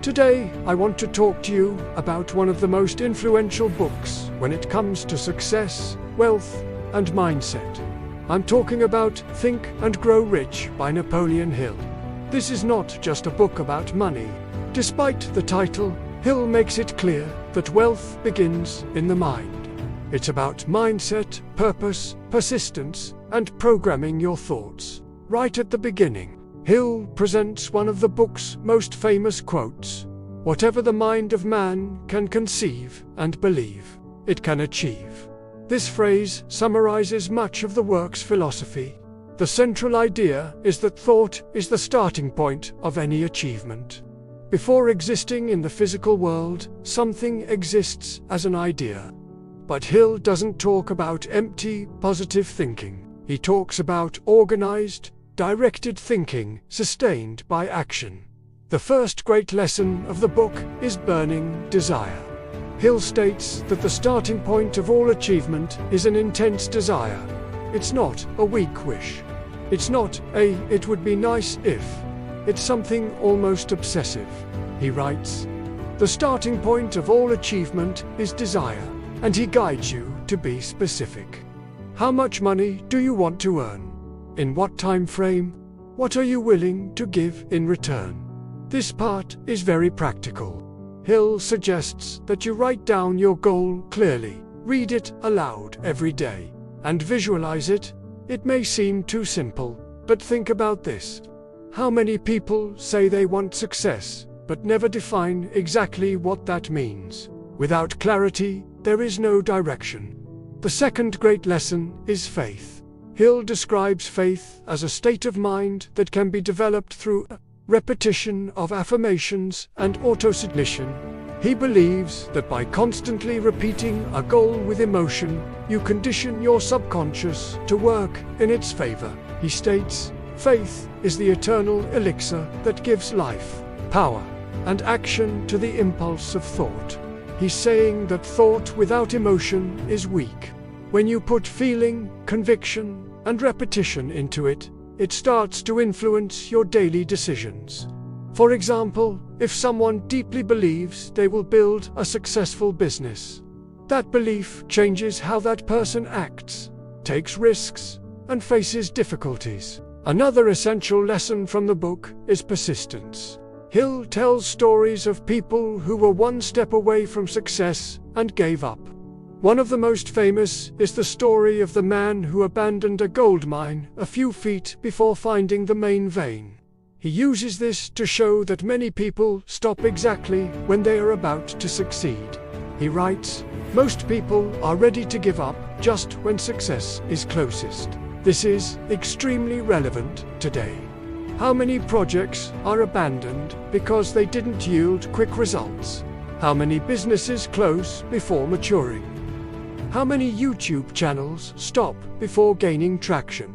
Today, I want to talk to you about one of the most influential books when it comes to success, wealth, and mindset. I'm talking about Think and Grow Rich by Napoleon Hill. This is not just a book about money. Despite the title, Hill makes it clear that wealth begins in the mind. It's about mindset, purpose, persistence, and programming your thoughts. Right at the beginning, Hill presents one of the book's most famous quotes: "Whatever the mind of man can conceive and believe, it can achieve." This phrase summarizes much of the work's philosophy. The central idea is that thought is the starting point of any achievement. Before existing in the physical world, something exists as an idea. But Hill doesn't talk about empty, positive thinking. He talks about organized, directed thinking sustained by action. The first great lesson of the book is burning desire. Hill states that the starting point of all achievement is an intense desire. It's not a weak wish. It's not a "it would be nice if." It's something almost obsessive. He writes, "The starting point of all achievement is desire, and he guides you to be specific. How much money do you want to earn? In what time frame? What are you willing to give in return?" This part is very practical. Hill suggests that you write down your goal clearly, read it aloud every day, and visualize it. It may seem too simple, but think about this. How many people say they want success, but never define exactly what that means? Without clarity, there is no direction. The second great lesson is faith. Hill describes faith as a state of mind that can be developed through repetition of affirmations and autosuggestion. He believes that by constantly repeating a goal with emotion, you condition your subconscious to work in its favor. He states, "Faith is the eternal elixir that gives life, power, and action to the impulse of thought." He's saying that thought without emotion is weak. When you put feeling, conviction, and repetition into it, it starts to influence your daily decisions. For example, if someone deeply believes they will build a successful business, that belief changes how that person acts, takes risks, and faces difficulties. Another essential lesson from the book is persistence. Hill tells stories of people who were one step away from success and gave up. One of the most famous is the story of the man who abandoned a gold mine a few feet before finding the main vein. He uses this to show that many people stop exactly when they are about to succeed. He writes, "Most people are ready to give up just when success is closest." This is extremely relevant today. How many projects are abandoned because they didn't yield quick results? How many businesses close before maturing? How many YouTube channels stop before gaining traction?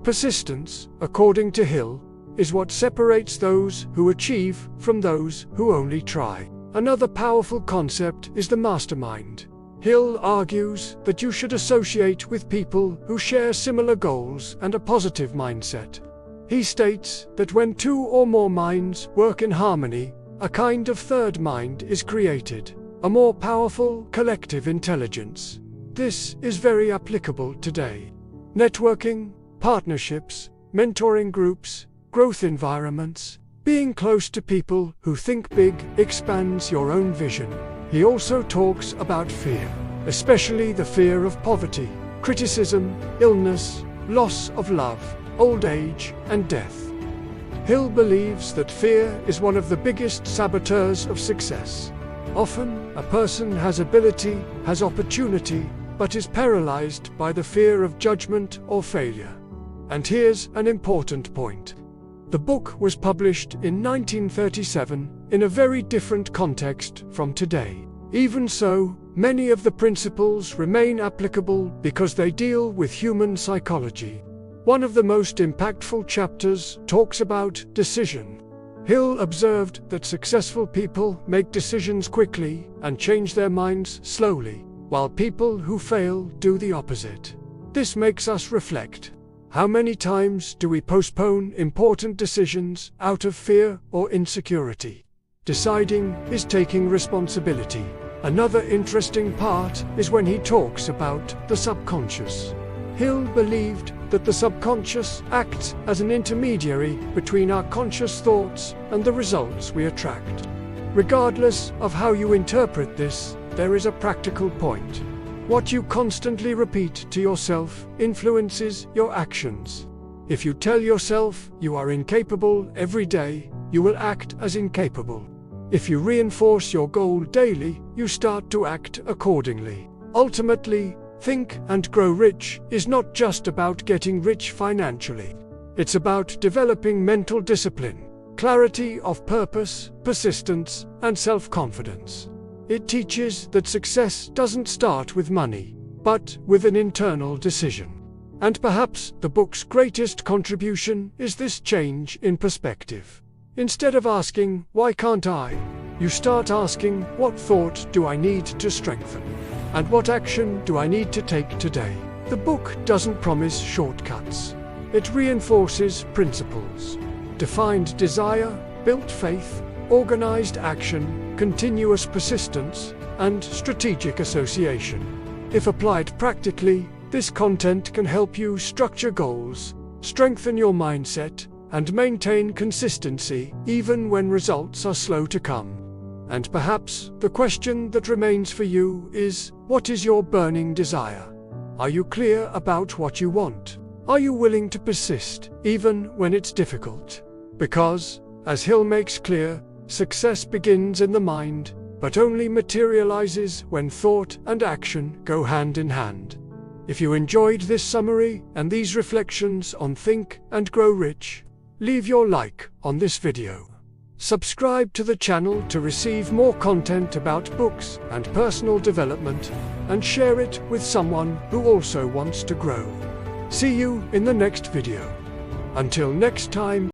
Persistence, according to Hill, is what separates those who achieve from those who only try. Another powerful concept is the mastermind. Hill argues that you should associate with people who share similar goals and a positive mindset. He states that when two or more minds work in harmony, a kind of third mind is created, a more powerful collective intelligence. This is very applicable today. Networking, partnerships, mentoring groups, growth environments, being close to people who think big expands your own vision. He also talks about fear, especially the fear of poverty, criticism, illness, loss of love, old age, and death. Hill believes that fear is one of the biggest saboteurs of success. Often, a person has ability, has opportunity, but is paralyzed by the fear of judgment or failure. And here's an important point. The book was published in 1937 in a very different context from today. Even so, many of the principles remain applicable because they deal with human psychology. One of the most impactful chapters talks about decision. Hill observed that successful people make decisions quickly and change their minds slowly, while people who fail do the opposite. This makes us reflect. How many times do we postpone important decisions out of fear or insecurity? Deciding is taking responsibility. Another interesting part is when he talks about the subconscious. Hill believed that the subconscious acts as an intermediary between our conscious thoughts and the results we attract. Regardless of how you interpret this, there is a practical point. What you constantly repeat to yourself influences your actions. If you tell yourself you are incapable every day, you will act as incapable. If you reinforce your goal daily, you start to act accordingly. Ultimately, Think and Grow Rich is not just about getting rich financially. It's about developing mental discipline, clarity of purpose, persistence, and self-confidence. It teaches that success doesn't start with money, but with an internal decision. And perhaps the book's greatest contribution is this change in perspective. Instead of asking, "Why can't I?" you start asking, "What thought do I need to strengthen? And what action do I need to take today?" The book doesn't promise shortcuts. It reinforces principles: defined desire, built faith, organized action, continuous persistence, and strategic association. If applied practically, this content can help you structure goals, strengthen your mindset, and maintain consistency even when results are slow to come. And perhaps the question that remains for you is, what is your burning desire? Are you clear about what you want? Are you willing to persist even when it's difficult? Because, as Hill makes clear, success begins in the mind, but only materializes when thought and action go hand in hand. If you enjoyed this summary and these reflections on Think and Grow Rich, leave your like on this video. Subscribe to the channel to receive more content about books and personal development, and share it with someone who also wants to grow. See you in the next video. Until next time.